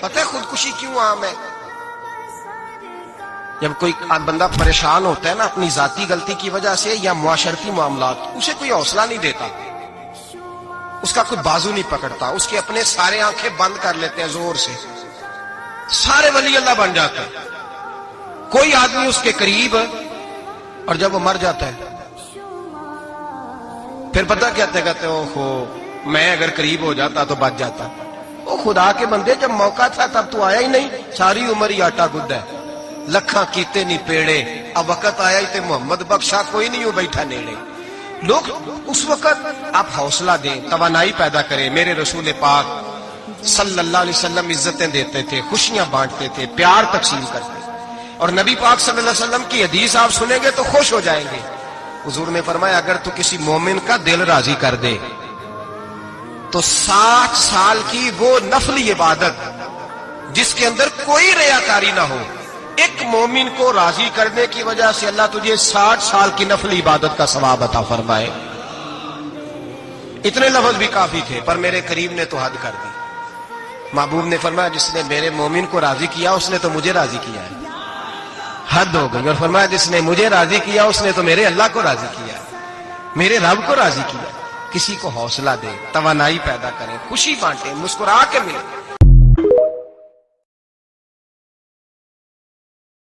پتہ ہے خودکشی کیوں عام ہے؟ جب کوئی بندہ پریشان ہوتا ہے نا اپنی ذاتی غلطی کی وجہ سے یا معاشرتی معاملات، اسے کوئی حوصلہ نہیں دیتا، اس کا کوئی بازو نہیں پکڑتا، اس کے اپنے سارے آنکھیں بند کر لیتے ہیں زور سے، سارے ولی اللہ بن جاتا ہے، کوئی آدمی اس کے قریب، اور جب وہ مر جاتا ہے پھر پتہ کہتے اوہو میں اگر قریب ہو جاتا تو بچ جاتا۔ او خدا کے بندے، جب موقع تھا تب تو آیا ہی نہیں، ساری عمر ہی آٹا گد ہے، لکھاں کیتے نہیں پیڑے، اب وقت آیا ہی تے محمد بخشا کوئی نہیں ہو بیٹھا نیڑے۔ لوگ اس وقت آپ حوصلہ دیں، توانائی پیدا کریں۔ میرے رسول پاک صلی اللہ علیہ وسلم عزتیں دیتے تھے، خوشیاں بانٹتے تھے، پیار تقسیم کرتے تھے، اور نبی پاک صلی اللہ علیہ وسلم کی حدیث آپ سنیں گے تو خوش ہو جائیں گے۔ حضور نے فرمایا اگر تو کسی مومن کا دل راضی کر دے تو 60 سال کی وہ نفلی عبادت جس کے اندر کوئی ریاکاری نہ ہو، ایک مومن کو راضی کرنے کی وجہ سے اللہ تجھے 60 سال کی نفلی عبادت کا ثواب عطا فرمائے۔ اتنے لفظ بھی کافی تھے، پر میرے قریب نے تو حد کر دی۔ محبوب نے فرمایا جس نے میرے مومن کو راضی کیا اس نے تو مجھے راضی کیا ہے، حد ہو گئی۔ اور فرمایا جس نے مجھے راضی کیا اس نے تو میرے اللہ کو راضی کیا، میرے رب کو راضی کیا۔ کسی کو حوصلہ دیں، توانائی پیدا کریں، خوشی بانٹیں، مسکرا کے ملیں۔